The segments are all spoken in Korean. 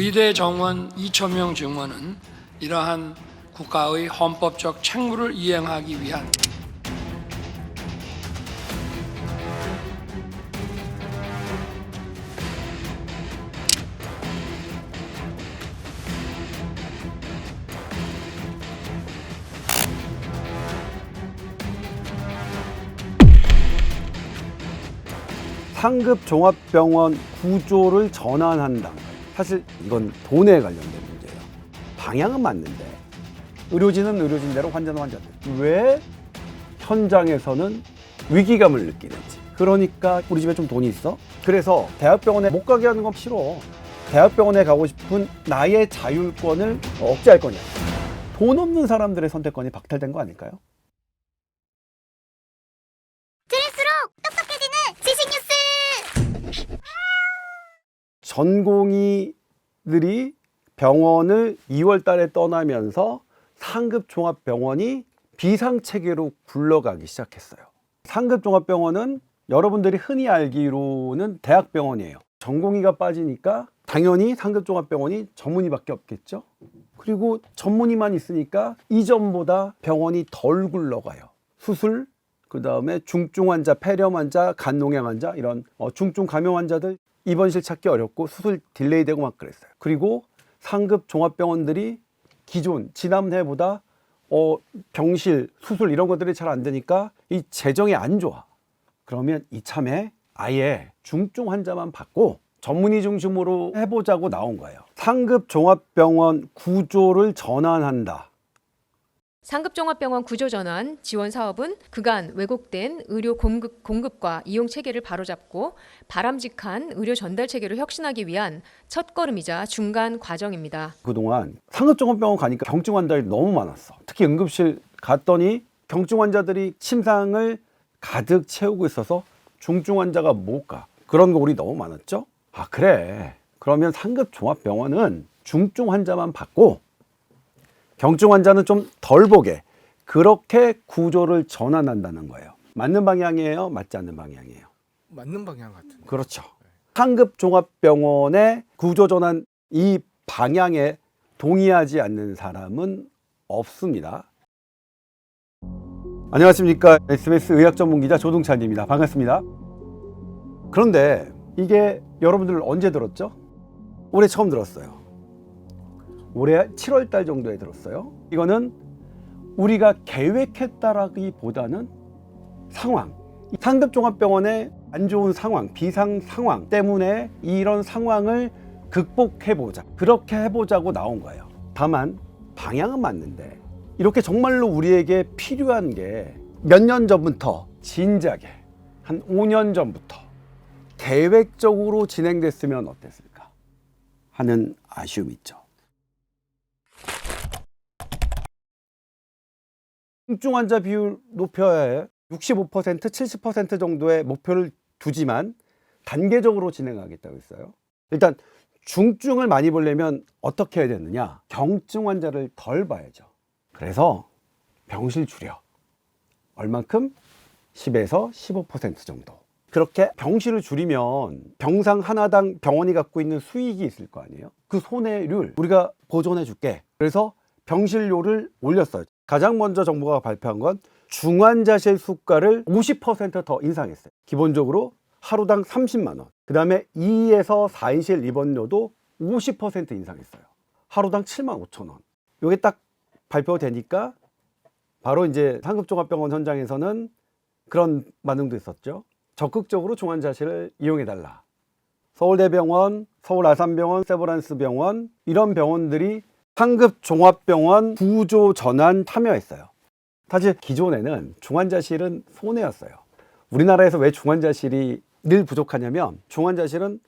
의대 정원 2,000명 증원은 이러한 국가의 헌법적 책무를 이행하기 위한 상급 종합병원 구조를 전환한다. 사실 이건 돈에 관련된 문제예요. 방향은 맞는데 의료진은 의료진대로 환자는 환자대로 왜 현장에서는 위기감을 느끼는지. 그러니까 우리 집에 좀 돈이 있어? 그래서 대학병원에 못 가게 하는 건 싫어. 대학병원에 가고 싶은 나의 자율권을 억제할 거냐. 돈 없는 사람들의 선택권이 박탈된 거 아닐까요? 들을수록 똑똑해지는 지식 뉴스. 전공의들이 병원을 2월 달에 떠나면서 상급종합병원이 비상체계로 굴러가기 시작했어요. 상급종합병원은 여러분들이 흔히 알기로는 대학병원이에요. 전공의가 빠지니까 당연히 상급종합병원이 전문의밖에 없겠죠. 그리고 전문의만 있으니까 이전보다 병원이 덜 굴러가요. 수술, 그 다음에 중증 환자, 폐렴 환자, 간농양 환자 이런 중증 감염 환자들 입원실 찾기 어렵고 수술 딜레이 되고 막 그랬어요. 그리고 상급 종합병원들이 기존 지난해보다 병실, 수술 이런 것들이 잘 안 되니까 이 재정이 안 좋아. 그러면 이참에 아예 중증 환자만 받고 전문의 중심으로 해보자고 나온 거예요. 상급 종합병원 구조를 전환한다. 상급종합병원 구조전환 지원 사업은 그간 왜곡된 의료 공급과 이용 체계를 바로잡고 바람직한 의료 전달 체계로 혁신하기 위한 첫걸음이자 중간 과정입니다. 그동안 상급종합병원 가니까 경증 환자들이 너무 많았어. 특히 응급실 갔더니 경증 환자들이 침상을 가득 채우고 있어서 중증 환자가 못 가. 그런 거 우리 너무 많았죠? 아 그래. 그러면 상급종합병원은 중증 환자만 받고 경증 환자는 좀 덜 보게 그렇게 구조를 전환한다는 거예요. 맞는 방향이에요? 맞지 않는 방향이에요? 맞는 방향 같은데. 그렇죠. 상급종합병원의 구조 전환 이 방향에 동의하지 않는 사람은 없습니다. 안녕하십니까. SBS 의학전문기자 조동찬입니다. 반갑습니다. 그런데 이게 여러분들 언제 들었죠? 올해 처음 들었어요. 올해 7월 달 정도에 들었어요. 이거는 우리가 계획했다라기보다는 상황, 상급종합병원의 안 좋은 상황, 비상 상황 때문에 이런 상황을 극복해보자, 그렇게 해보자고 나온 거예요. 다만 방향은 맞는데 이렇게 정말로 우리에게 필요한 게 몇 년 전부터 진작에 한 5년 전부터 계획적으로 진행됐으면 어땠을까 하는 아쉬움이 있죠. 중증 환자 비율 높여야 해. 65%, 70% 정도의 목표를 두지만 단계적으로 진행하겠다고 했어요. 일단 중증을 많이 보려면 어떻게 해야 되느냐? 경증 환자를 덜 봐야죠. 그래서 병실 줄여. 얼만큼? 10에서 15% 정도. 그렇게 병실을 줄이면 병상 하나당 병원이 갖고 있는 수익이 있을 거 아니에요? 그 손해를 우리가 보존해 줄게. 그래서 병실료를 올렸어요. 가장 먼저 정부가 발표한 건 중환자실 수가를 50% 더 인상했어요. 기본적으로 하루당 30만 원. 그 다음에 2에서 4인실 입원료도 50% 인상했어요. 하루당 7만 5천 원. 이게 딱 발표되니까 바로 이제 상급종합병원 현장에서는 그런 반응도 있었죠. 적극적으로 중환자실을 이용해달라. 서울대병원, 서울아산병원, 세브란스병원 이런 병원들이 상급종합병원 구조 전환 참여했어요. 사실 기존에는 중환자실은 손해였어요. 우리나라에서 왜 중환자실이 늘 부족하냐면 중환자실은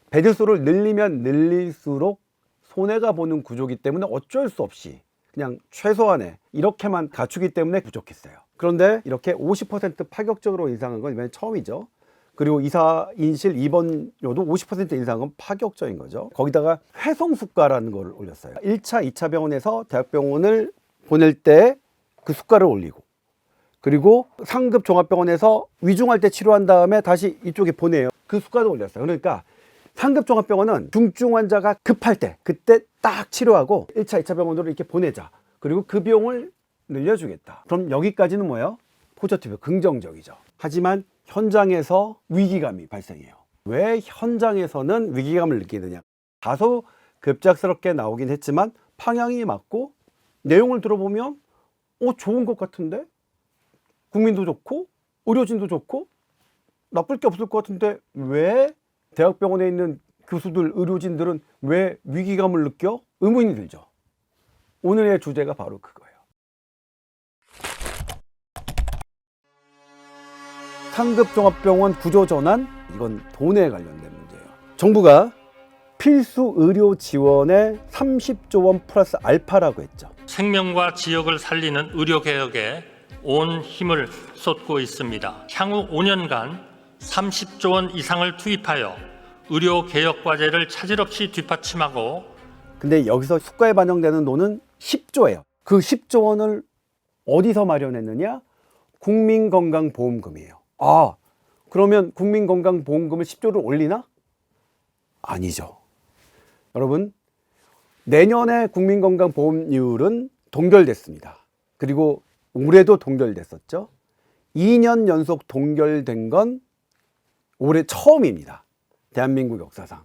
베드수를 늘리면 늘릴수록 손해가 보는 구조이기 때문에 어쩔 수 없이 그냥 최소한의 이렇게만 갖추기 때문에 부족했어요. 그런데 이렇게 50% 파격적으로 인상한 건 이번에 처음이죠. 그리고 2, 4인실 입원료도 50% 인상은 파격적인 거죠. 거기다가 회송수가라는 걸 올렸어요. 1차, 2차 병원에서 대학병원을 보낼 때 그 수가를 올리고 그리고 상급 종합병원에서 위중할 때 치료한 다음에 다시 이쪽에 보내요. 그 수가도 올렸어요. 그러니까 상급 종합병원은 중증 환자가 급할 때 그때 딱 치료하고 1차, 2차 병원으로 이렇게 보내자. 그리고 그 비용을 늘려주겠다. 그럼 여기까지는 뭐예요? 포지티브, 긍정적이죠. 하지만 현장에서 위기감이 발생해요. 왜 현장에서는 위기감을 느끼느냐? 다소 급작스럽게 나오긴 했지만 방향이 맞고 내용을 들어보면 좋은 것 같은데? 국민도 좋고 의료진도 좋고 나쁠 게 없을 것 같은데 왜 대학병원에 있는 교수들, 의료진들은 왜 위기감을 느껴? 의문이 들죠. 오늘의 주제가 바로 그거예요. 상급종합병원 구조전환, 이건 돈에 관련된 문제예요. 정부가 필수 의료 지원에 30조 원 플러스 알파라고 했죠. 생명과 지역을 살리는 의료개혁에 온 힘을 쏟고 있습니다. 향후 5년간 30조 원 이상을 투입하여 의료개혁과제를 차질 없이 뒷받침하고, 근데 여기서 수가에 반영되는 돈은 10조예요. 그 10조 원을 어디서 마련했느냐? 국민건강보험금이에요. 그러면 국민건강보험금을 10조를 올리나? 아니죠. 여러분, 내년에 국민건강보험료율은 동결됐습니다. 그리고 올해도 동결됐었죠. 2년 연속 동결된 건 올해 처음입니다. 대한민국 역사상.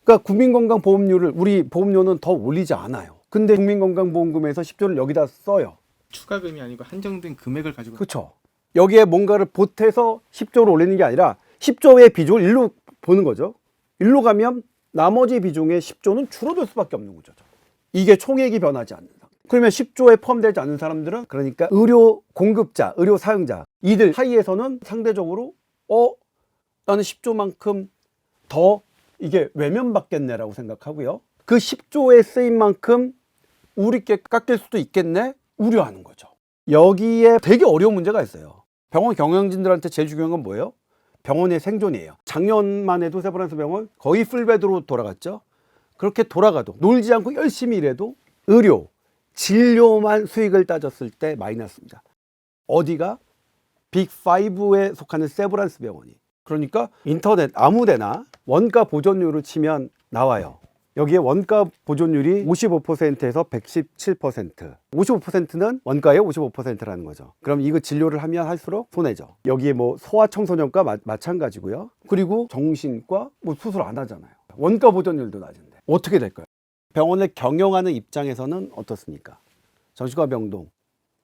그러니까 국민건강보험료를, 우리 보험료는 더 올리지 않아요. 근데 국민건강보험금에서 10조를 여기다 써요. 추가금이 아니고 한정된 금액을 가지고. 그렇죠. 여기에 뭔가를 보태서 10조를 올리는 게 아니라 10조의 비중을 일로 보는 거죠. 일로 가면 나머지 비중의 10조는 줄어들 수밖에 없는 거죠. 이게 총액이 변하지 않는다. 그러면 10조에 포함되지 않는 사람들은, 그러니까 의료 공급자, 의료 사용자, 이들 사이에서는 상대적으로 나는 10조만큼 더 이게 외면받겠네라고 생각하고요. 그 10조에 쓰인 만큼 우리께 깎일 수도 있겠네? 우려하는 거죠. 여기에 되게 어려운 문제가 있어요. 병원 경영진들한테 제일 중요한 건 뭐예요? 병원의 생존이에요. 작년만 해도 세브란스 병원 거의 풀베드로 돌아갔죠. 그렇게 돌아가도, 놀지 않고 열심히 일해도 의료, 진료만 수익을 따졌을 때 마이너스입니다. 어디가? 빅5에 속하는 세브란스 병원이. 그러니까 인터넷 아무데나 원가 보존율을 치면 나와요. 여기에 원가 보존율이 55%에서 117%. 55%는 원가의 55%라는 거죠. 그럼 이거 진료를 하면 할수록 손해죠. 여기에 뭐 소아청소년과 마찬가지고요. 그리고 정신과 수술 안 하잖아요. 원가 보존율도 낮은데 어떻게 될까요? 병원을 경영하는 입장에서는 어떻습니까? 정신과 병동,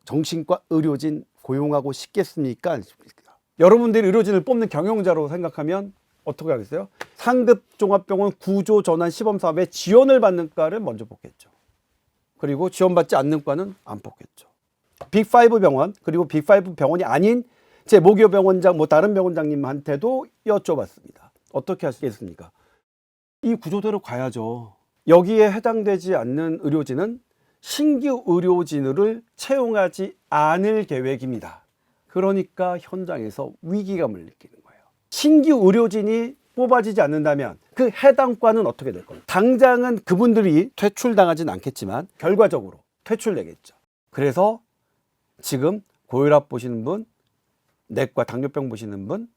정신과 의료진 고용하고 싶겠습니까? 안 싶습니까? 여러분들이 의료진을 뽑는 경영자로 생각하면 어떻게 하겠어요? 상급 종합병원 구조 전환 시범 사업에 지원을 받는 과를 먼저 뽑겠죠. 그리고 지원받지 않는 과는 안 뽑겠죠. 빅5 병원, 그리고 빅5 병원이 아닌 제 모교 병원장, 다른 병원장님한테도 여쭤봤습니다. 어떻게 하시겠습니까? 이 구조대로 가야죠. 여기에 해당되지 않는 의료진은 신규 의료진을 채용하지 않을 계획입니다. 그러니까 현장에서 위기감을 느끼는 거예요. 신규 의료진이 뽑아지지 않는다면 그 해당 과는 어떻게 될 거예요? 당장은 그분들이 퇴출당하진 않겠지만 결과적으로 퇴출되겠죠. 그래서 지금 고혈압 보시는 분, 내과 당뇨병 보시는 분,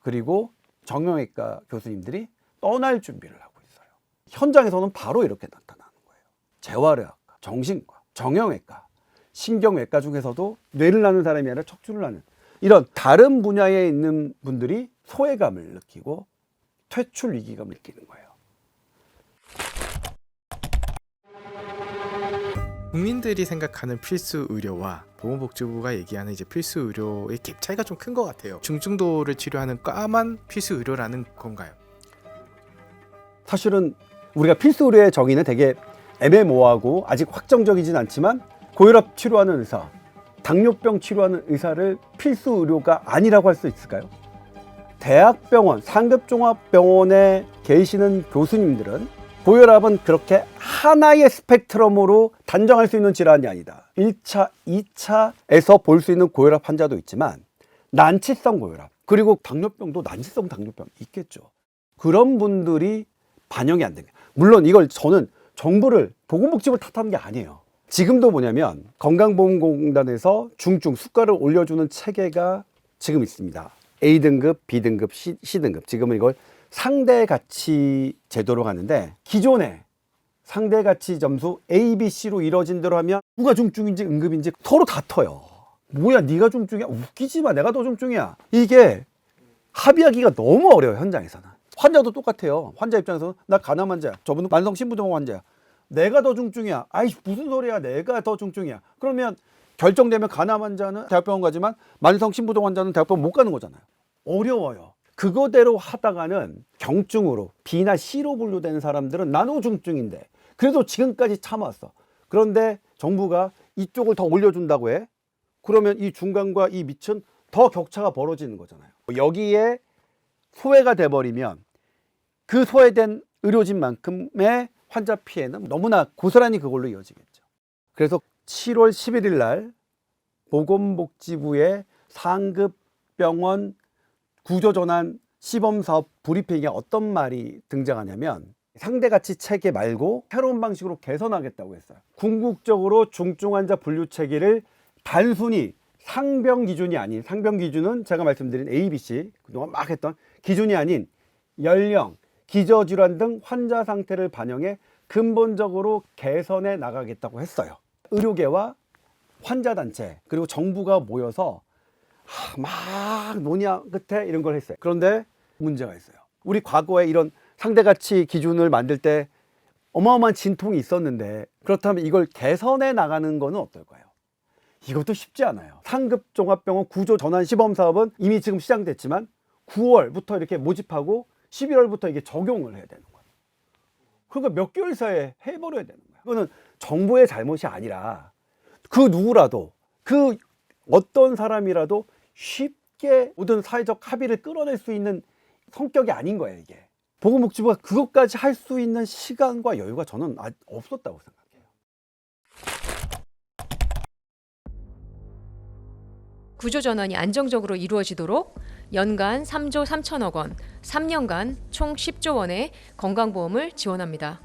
그리고 정형외과 교수님들이 떠날 준비를 하고 있어요. 현장에서는 바로 이렇게 나타나는 거예요. 재활의학과, 정신과, 정형외과, 신경외과 중에서도 뇌를 낳는 사람이 아니라 척추를 낳는 이런 다른 분야에 있는 분들이 소외감을 느끼고 퇴출 위기감을 느끼는 거예요. 국민들이 생각하는 필수 의료와 보건복지부가 얘기하는 이제 필수 의료의 갭 차이가 좀 큰 것 같아요. 중증도를 치료하는 과만 필수 의료라는 건가요? 사실은 우리가 필수 의료의 정의는 되게 애매모호하고 아직 확정적이진 않지만 고혈압 치료하는 의사, 당뇨병 치료하는 의사를 필수 의료가 아니라고 할 수 있을까요? 대학병원, 상급종합병원에 계시는 교수님들은 고혈압은 그렇게 하나의 스펙트럼으로 단정할 수 있는 질환이 아니다. 1차, 2차에서 볼 수 있는 고혈압 환자도 있지만 난치성 고혈압, 그리고 당뇨병도 난치성 당뇨병 있겠죠. 그런 분들이 반영이 안 됩니다. 물론 이걸 저는 정부를, 보건복지부를 탓하는 게 아니에요. 지금도 뭐냐면 건강보험공단에서 중증 수가를 올려주는 체계가 지금 있습니다. A등급, B등급, C등급. 지금은 이걸 상대가치 제도로 가는데 기존에 상대가치 점수 A, B, C로 이루어진 대로 하면 누가 중증인지 응급인지 서로 다퉈요. 뭐야 네가 중증이야? 웃기지 마. 내가 더 중증이야. 이게 합의하기가 너무 어려워요. 현장에서는. 환자도 똑같아요. 환자 입장에서는 나 간암 환자야. 저분은 만성 신부종 환자야. 내가 더 중증이야. 아이 무슨 소리야. 내가 더 중증이야. 그러면 결정되면 간암 환자는 대학병원 가지만 만성 신부종 환자는 대학병원 못 가는 거잖아요. 어려워요. 그거대로 하다가는 경증으로 B나 C로 분류되는 사람들은 나노 중증인데 그래도 지금까지 참았어. 그런데 정부가 이쪽을 더 올려준다고 해. 그러면 이 중간과 이 밑은 더 격차가 벌어지는 거잖아요. 여기에 소외가 돼버리면 그 소외된 의료진만큼의 환자 피해는 너무나 고스란히 그걸로 이어지겠죠. 그래서 7월 11일 날 보건복지부의 상급병원 구조전환 시범사업 브리핑에 어떤 말이 등장하냐면 상대가치 체계 말고 새로운 방식으로 개선하겠다고 했어요. 궁극적으로 중증 환자 분류 체계를 단순히 상병 기준이 아닌, 상병 기준은 제가 말씀드린 A, B, C 그동안 막 했던 기준이 아닌 연령, 기저질환 등 환자 상태를 반영해 근본적으로 개선해 나가겠다고 했어요. 의료계와 환자단체 그리고 정부가 모여서 막 논의 끝에 이런 걸 했어요. 그런데 문제가 있어요. 우리 과거에 이런 상대가치 기준을 만들 때 어마어마한 진통이 있었는데 그렇다면 이걸 개선해 나가는 거는 어떨까요? 이것도 쉽지 않아요. 상급 종합병원 구조 전환 시범 사업은 이미 지금 시작됐지만 9월부터 이렇게 모집하고 11월부터 이게 적용을 해야 되는 거예요. 그러니까 몇 개월 사이에 해버려야 되는 거예요. 이거는 정부의 잘못이 아니라 그 누구라도 그 어떤 사람이라도 쉽게 모든 사회적 합의를 끌어낼 수 있는 성격이 아닌 거예요. 이게 보건복지부가 그것까지 할 수 있는 시간과 여유가 저는 없었다고 생각해요. 구조전환이 안정적으로 이루어지도록 연간 3조 3천억 원, 3년간 총 10조 원의 건강보험을 지원합니다.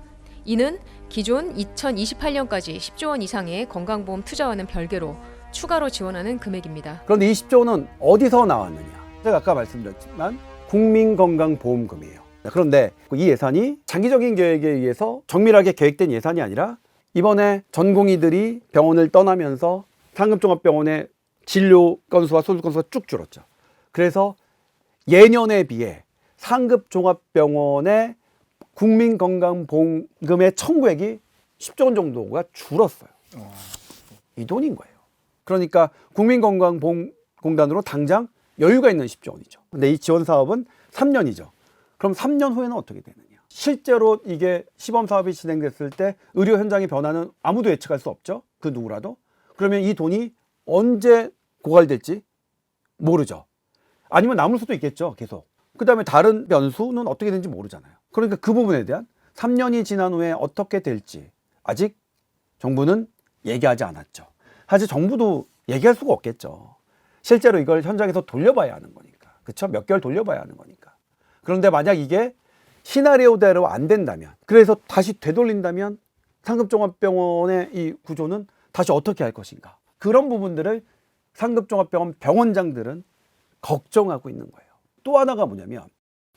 이는 기존 2028년까지 10조 원 이상의 건강보험 투자와는 별개로 추가로 지원하는 금액입니다. 그런데 20조 원은 어디서 나왔느냐? 제가 아까 말씀드렸지만 국민건강보험금이에요. 그런데 이 예산이 장기적인 계획에 의해서 정밀하게 계획된 예산이 아니라 이번에 전공의들이 병원을 떠나면서 상급종합병원의 진료 건수와 수술 건수가 쭉 줄었죠. 그래서 예년에 비해 상급종합병원의 국민건강보험금의 청구액이 10조 원 정도가 줄었어요. 이 돈인 거예요. 그러니까 국민건강보험공단으로 당장 여유가 있는 10조 원이죠. 근데 이 지원 사업은 3년이죠. 그럼 3년 후에는 어떻게 되느냐? 실제로 이게 시범 사업이 진행됐을 때 의료 현장의 변화는 아무도 예측할 수 없죠. 그 누구라도. 그러면 이 돈이 언제 고갈될지 모르죠. 아니면 남을 수도 있겠죠. 계속. 그 다음에 다른 변수는 어떻게 되는지 모르잖아요. 그러니까 그 부분에 대한 3년이 지난 후에 어떻게 될지 아직 정부는 얘기하지 않았죠. 사실 정부도 얘기할 수가 없겠죠. 실제로 이걸 현장에서 돌려봐야 하는 거니까. 그렇죠? 몇 개월 돌려봐야 하는 거니까. 그런데 만약 이게 시나리오대로 안 된다면, 그래서 다시 되돌린다면 상급종합병원의 이 구조는 다시 어떻게 할 것인가. 그런 부분들을 상급종합병원 병원장들은 걱정하고 있는 거예요. 또 하나가 뭐냐면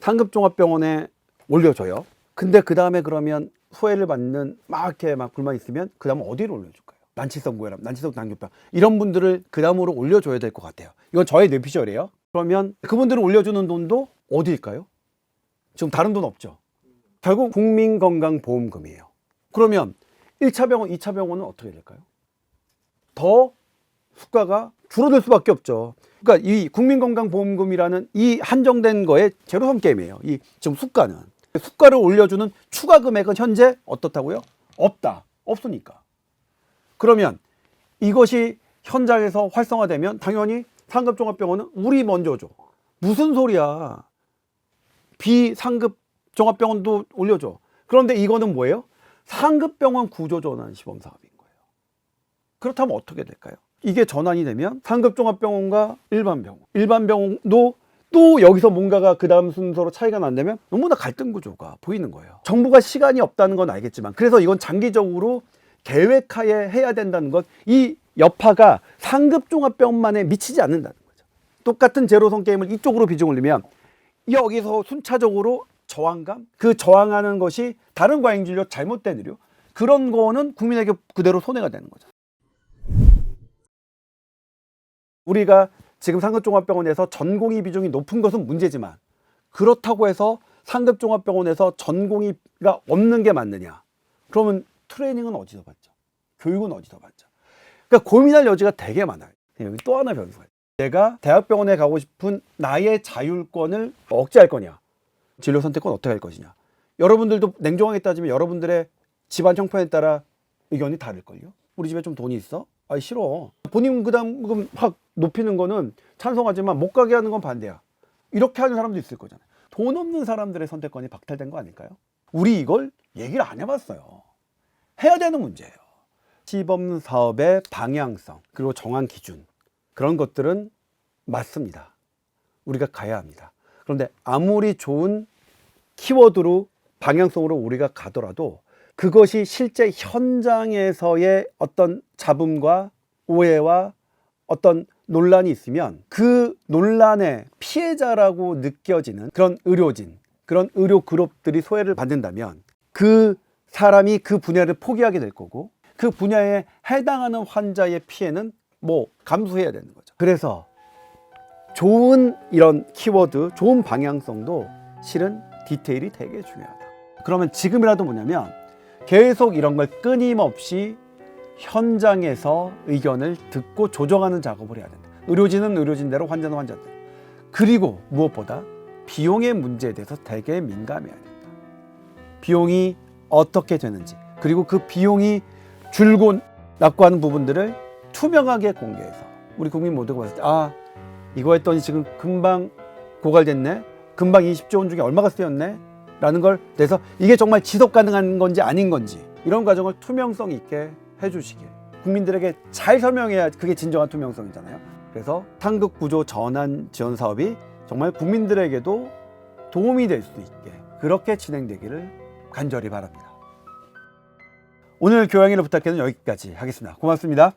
상급종합병원에 올려줘요. 근데 그 다음에 그러면 소외를 받는 막 이렇게 막 불만 있으면 그 다음에 어디로 올려줄까요? 난치성 고혈압, 난치성 당뇨병 이런 분들을 그 다음으로 올려줘야 될 것 같아요. 이건 저의 뇌피셜이에요. 그러면 그분들을 올려주는 돈도 어디일까요? 지금 다른 돈 없죠. 결국 국민건강보험금이에요. 그러면 1차 병원, 2차 병원은 어떻게 될까요? 더 수가가 줄어들 수밖에 없죠. 그러니까 이 국민건강보험금이라는 이 한정된 거에 제로섬 게임이에요. 이 지금 수가를 올려주는 추가 금액은 현재 어떻다고요? 없다. 없으니까. 그러면 이것이 현장에서 활성화되면 당연히 상급종합병원은 우리 먼저 줘. 무슨 소리야. 비상급 종합병원도 올려줘. 그런데 이거는 뭐예요? 상급병원 구조전환 시범사업인 거예요. 그렇다면 어떻게 될까요? 이게 전환이 되면 상급종합병원과 일반병원도 또 여기서 뭔가가 그 다음 순서로 차이가 난다면 너무나 갈등 구조가 보이는 거예요. 정부가 시간이 없다는 건 알겠지만 그래서 이건 장기적으로 계획하에 해야 된다는 것, 이 여파가 상급종합병원만에 미치지 않는다는 거죠. 똑같은 제로섬 게임을 이쪽으로 비중을 넣으면 여기서 순차적으로 저항감, 그 저항하는 것이 다른 과잉진료, 잘못된 의료, 그런 거는 국민에게 그대로 손해가 되는 거죠. 우리가 지금 상급종합병원에서 전공의 비중이 높은 것은 문제지만, 그렇다고 해서 상급종합병원에서 전공의가 없는 게 맞느냐? 그러면 트레이닝은 어디서 받죠? 교육은 어디서 받죠? 그러니까 고민할 여지가 되게 많아요. 여기 또 하나 변수가 있어요. 내가 대학병원에 가고 싶은 나의 자율권을 억제할 거냐? 진료 선택권 어떻게 할 것이냐? 여러분들도 냉정하게 따지면 여러분들의 집안 형편에 따라 의견이 다를걸요? 우리 집에 좀 돈이 있어? 아, 싫어. 본인 부담금 확 높이는 거는 찬성하지만 못 가게 하는 건 반대야. 이렇게 하는 사람도 있을 거잖아요. 돈 없는 사람들의 선택권이 박탈된 거 아닐까요? 우리 이걸 얘기를 안 해봤어요. 해야 되는 문제예요. 시범 사업의 방향성, 그리고 정한 기준, 그런 것들은 맞습니다. 우리가 가야 합니다. 그런데 아무리 좋은 키워드로 방향성으로 우리가 가더라도 그것이 실제 현장에서의 어떤 잡음과 오해와 어떤 논란이 있으면 그 논란의 피해자라고 느껴지는 그런 의료진, 그런 의료 그룹들이 소외를 받는다면 그 사람이 그 분야를 포기하게 될 거고, 그 분야에 해당하는 환자의 피해는 뭐 감수해야 되는 거죠. 그래서 좋은 이런 키워드, 좋은 방향성도 실은 디테일이 되게 중요하다. 그러면 지금이라도 뭐냐면 계속 이런 걸 끊임없이 현장에서 의견을 듣고 조정하는 작업을 해야 된다. 의료진은 의료진대로, 환자는 환자대로. 그리고 무엇보다 비용의 문제에 대해서 되게 민감해야 된다. 비용이 어떻게 되는지, 그리고 그 비용이 줄고 낮고 하는 부분들을 투명하게 공개해서 우리 국민 모두가 봤을 때, 아, 이거 했더니 지금 금방 고갈됐네, 금방 20조 원 중에 얼마가 쓰였네 라는 걸 내서 이게 정말 지속 가능한 건지 아닌 건지, 이런 과정을 투명성 있게 해주시길 국민들에게 잘 설명해야 그게 진정한 투명성이잖아요. 그래서 상급 구조 전환 지원 사업이 정말 국민들에게도 도움이 될 수 있게 그렇게 진행되기를 간절히 바랍니다. 오늘 교양일을 부탁해는 여기까지 하겠습니다. 고맙습니다.